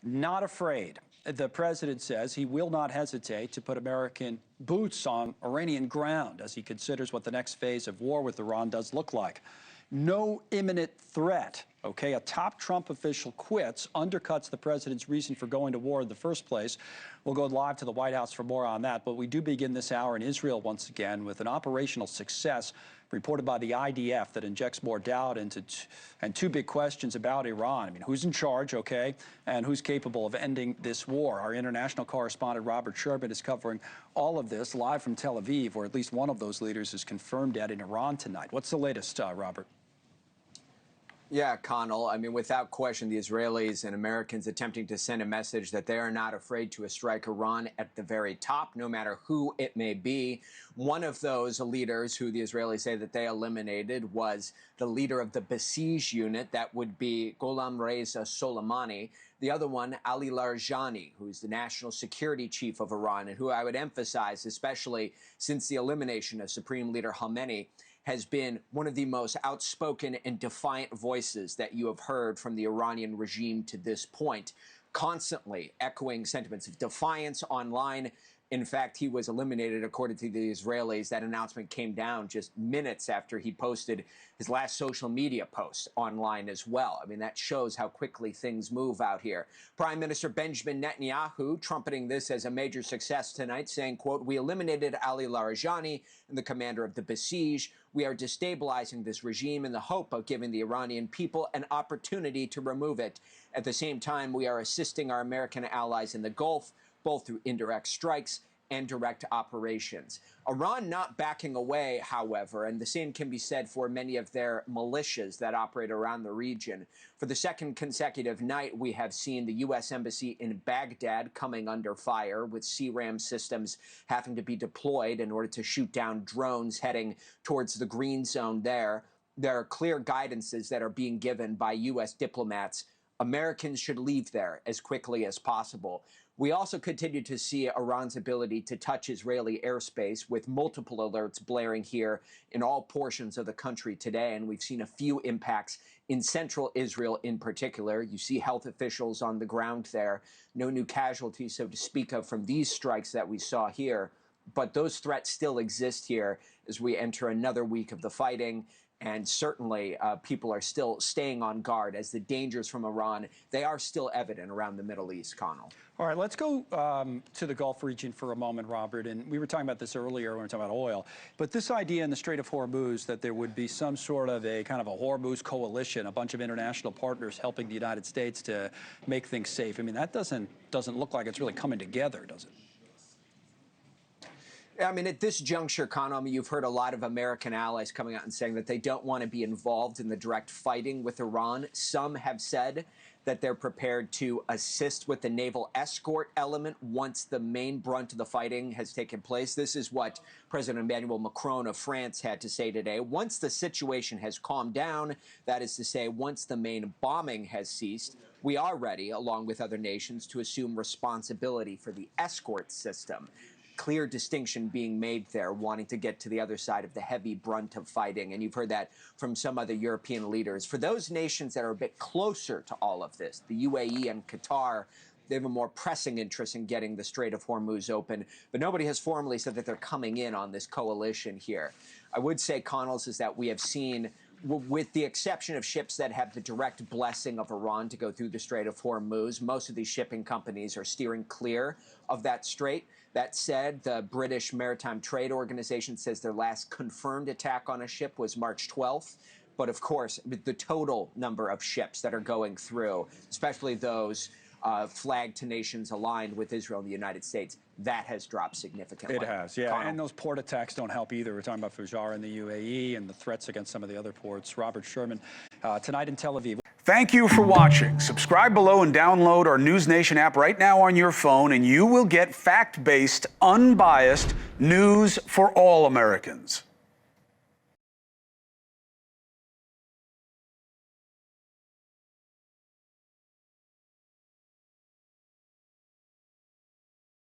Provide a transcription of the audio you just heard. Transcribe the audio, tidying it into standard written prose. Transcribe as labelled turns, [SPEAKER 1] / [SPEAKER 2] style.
[SPEAKER 1] not afraid. The president says he will not hesitate to put American boots on Iranian ground as he considers what the next phase of war with Iran does look like. No imminent threat, okay? A top Trump official quits, undercuts the president's reason for going to war in the first place. We'll go live to the White House for more on that, but we do begin this hour in Israel once again with an operational success reported by the IDF that injects more doubt into and two big questions about Iran. I mean, who's in charge, okay, and who's capable of ending this war? Our international correspondent Robert Sherman is covering all of this live from Tel Aviv, where at least one of those leaders is confirmed dead in Iran tonight. What's the latest, Robert?
[SPEAKER 2] Yeah, Connell. I mean, without question, the Israelis and Americans attempting to send a message that they are not afraid to strike Iran at the very top, no matter who it may be. One of those leaders who the Israelis say that they eliminated was the leader of the Basij unit. That would be Gholam Reza Soleimani. The other one, Ali Larijani, who's the national security chief of Iran, and who I would emphasize, especially since the elimination of Supreme Leader Khamenei, has been one of the most outspoken and defiant voices that you have heard from the Iranian regime to this point, constantly echoing sentiments of defiance online. In fact, he was eliminated, according to the Israelis. That announcement came down just minutes after he posted his last social media post online as well. I mean, that shows how quickly things move out here. Prime Minister Benjamin Netanyahu trumpeting this as a major success tonight, saying, quote, "We eliminated Ali Larijani and the commander of the Basij. We are destabilizing this regime in the hope of giving the Iranian people an opportunity to remove it. At the same time, we are assisting our American allies in the Gulf, both through indirect strikes and direct operations." Iran not backing away, however, and the same can be said for many of their militias that operate around the region. For the second consecutive night, we have seen the U.S. Embassy in Baghdad coming under fire, with CRAM systems having to be deployed in order to shoot down drones heading towards the green zone there. There are clear guidances that are being given by U.S. diplomats. Americans should leave there as quickly as possible. We also continue to see Iran's ability to touch Israeli airspace, with multiple alerts blaring here in all portions of the country today. And we've seen a few impacts in central Israel in particular. You see health officials on the ground there. No new casualties, so to speak of, from these strikes that we saw here. But those threats still exist here as we enter another week of the fighting. And certainly people are still staying on guard as the dangers from Iran, they are still evident around the Middle East, Connell.
[SPEAKER 1] All right, let's go to the Gulf region for a moment, Robert. And we were talking about this earlier when we were talking about oil. But this idea in the Strait of Hormuz that there would be some sort of a kind of a Hormuz coalition, a bunch of international partners helping the United States to make things safe. I mean, that doesn't look like it's really coming together, does it?
[SPEAKER 2] I mean, at this juncture, Connell, you've heard a lot of American allies coming out and saying that they don't want to be involved in the direct fighting with Iran. Some have said that they're prepared to assist with the naval escort element once the main brunt of the fighting has taken place. This is what President Emmanuel Macron of France had to say today. Once the situation has calmed down, that is to say, once the main bombing has ceased, we are ready, along with other nations, to assume responsibility for the escort system. Clear distinction being made there, wanting to get to the other side of the heavy brunt of fighting. And you've heard that from some other European leaders. For those nations that are a bit closer to all of this, the UAE and Qatar, they have a more pressing interest in getting the Strait of Hormuz open. But nobody has formally said that they're coming in on this coalition here. I would say, Connell's, is that we have seen, with the exception of ships that have the direct blessing of Iran to go through the Strait of Hormuz, most of these shipping companies are steering clear of that strait. That said, the British Maritime Trade Organization says their last confirmed attack on a ship was March 12th. But of course, the total number of ships that are going through, especially those flagged to nations aligned with Israel and the United States, that has dropped significantly.
[SPEAKER 1] It has, yeah.
[SPEAKER 2] Connell.
[SPEAKER 1] And those port attacks don't help either. We're talking about Fujairah in the UAE and the threats against some of the other ports. Robert Sherman, tonight in Tel Aviv.
[SPEAKER 3] Thank you for watching. Subscribe below and download our NewsNation app right now on your phone, and you will get fact-based, unbiased news for all Americans.